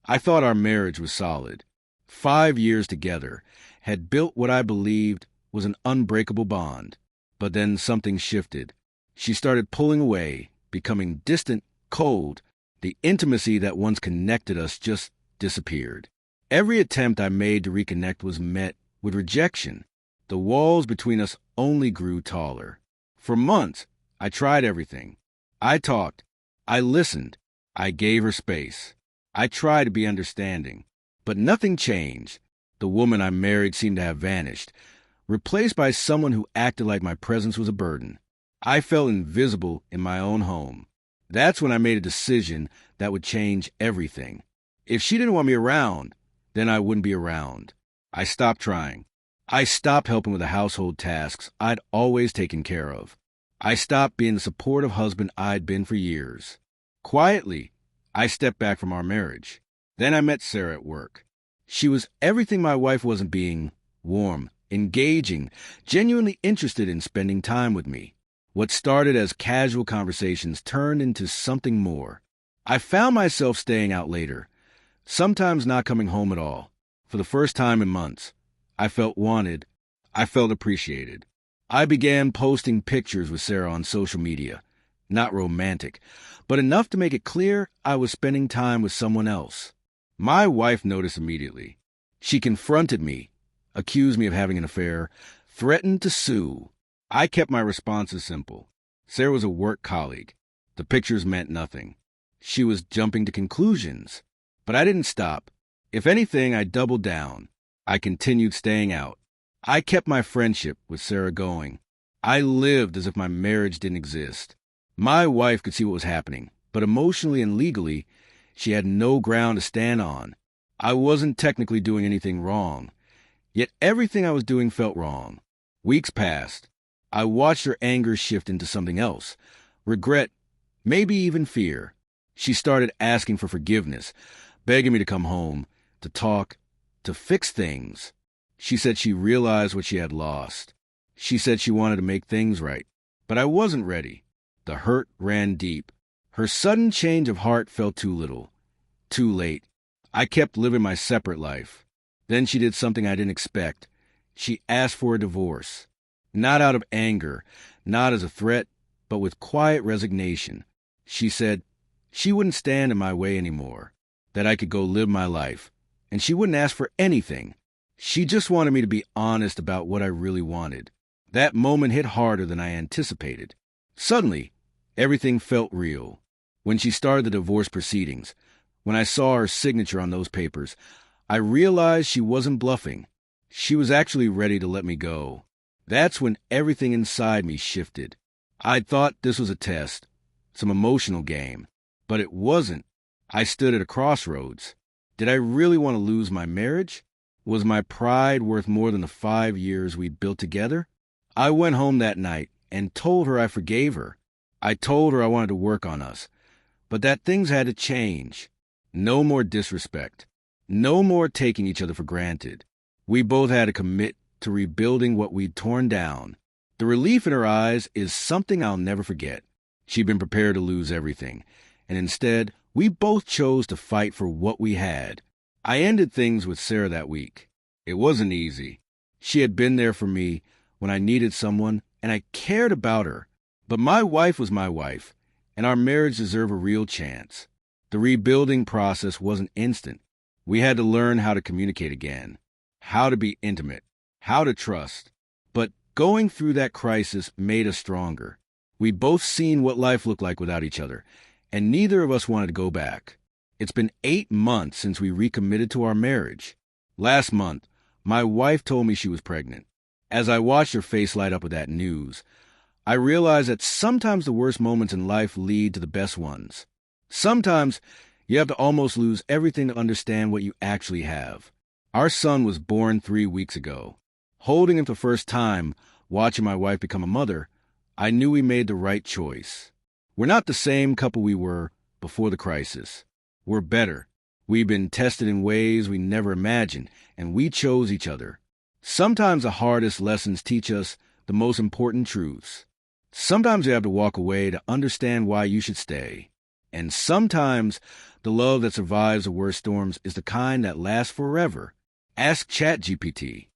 I thought our marriage was solid. 5 years together had built what I believed was an unbreakable bond. But then something shifted. She started pulling away, becoming distant, cold. The intimacy that once connected us just disappeared. Every attempt I made to reconnect was met with rejection. The walls between us only grew taller. For months, I tried everything. I talked. I listened. I gave her space. I tried to be understanding. But nothing changed. The woman I married seemed to have vanished, replaced by someone who acted like my presence was a burden. I felt invisible in my own home. That's when I made a decision that would change everything. If she didn't want me around, then I wouldn't be around. I stopped trying. I stopped helping with the household tasks I'd always taken care of. I stopped being the supportive husband I'd been for years. Quietly, I stepped back from our marriage. Then I met Sarah at work. She was everything my wife wasn't being: warm, engaging, genuinely interested in spending time with me. What started as casual conversations turned into something more. I found myself staying out later, sometimes not coming home at all. For the first time in months, I felt wanted. I felt appreciated. I began posting pictures with Sarah on social media. Not romantic, but enough to make it clear I was spending time with someone else. My wife noticed immediately. She confronted me, accused me of having an affair, threatened to sue. I kept my responses simple. Sarah was a work colleague. The pictures meant nothing. She was jumping to conclusions. But I didn't stop. If anything, I doubled down. I continued staying out. I kept my friendship with Sarah going. I lived as if my marriage didn't exist. My wife could see what was happening, but emotionally and legally, she had no ground to stand on. I wasn't technically doing anything wrong. Yet everything I was doing felt wrong. Weeks passed. I watched her anger shift into something else. Regret, maybe even fear. She started asking for forgiveness, begging me to come home, to talk, to fix things. She said she realized what she had lost. She said she wanted to make things right. But I wasn't ready. The hurt ran deep. Her sudden change of heart felt too little. Too late. I kept living my separate life. Then she did something I didn't expect. She asked for a divorce. Not out of anger, not as a threat, but with quiet resignation. She said she wouldn't stand in my way anymore, that I could go live my life, and she wouldn't ask for anything. She just wanted me to be honest about what I really wanted. That moment hit harder than I anticipated. Suddenly, everything felt real. When she started the divorce proceedings, when I saw her signature on those papers, I realized she wasn't bluffing. She was actually ready to let me go. That's when everything inside me shifted. I'd thought this was a test, some emotional game, but it wasn't. I stood at a crossroads. Did I really want to lose my marriage? Was my pride worth more than the 5 years we'd built together? I went home that night and told her I forgave her. I told her I wanted to work on us, but that things had to change. No more disrespect. No more taking each other for granted. We both had to commit to rebuilding what we'd torn down. The relief in her eyes is something I'll never forget. She'd been prepared to lose everything, and instead, we both chose to fight for what we had. I ended things with Sarah that week. It wasn't easy. She had been there for me when I needed someone, and I cared about her. But my wife was my wife, and our marriage deserved a real chance. The rebuilding process wasn't instant. We had to learn how to communicate again, how to be intimate, how to trust. But going through that crisis made us stronger. We'd both seen what life looked like without each other, and neither of us wanted to go back. It's been 8 months since we recommitted to our marriage. Last month, my wife told me she was pregnant. As I watched her face light up with that news, I realized that sometimes the worst moments in life lead to the best ones. Sometimes you have to almost lose everything to understand what you actually have. Our son was born 3 weeks ago. Holding him for the first time, watching my wife become a mother, I knew we made the right choice. We're not the same couple we were before the crisis. We're better. We've been tested in ways we never imagined, and we chose each other. Sometimes the hardest lessons teach us the most important truths. Sometimes you have to walk away to understand why you should stay. And sometimes the love that survives the worst storms is the kind that lasts forever. Ask ChatGPT.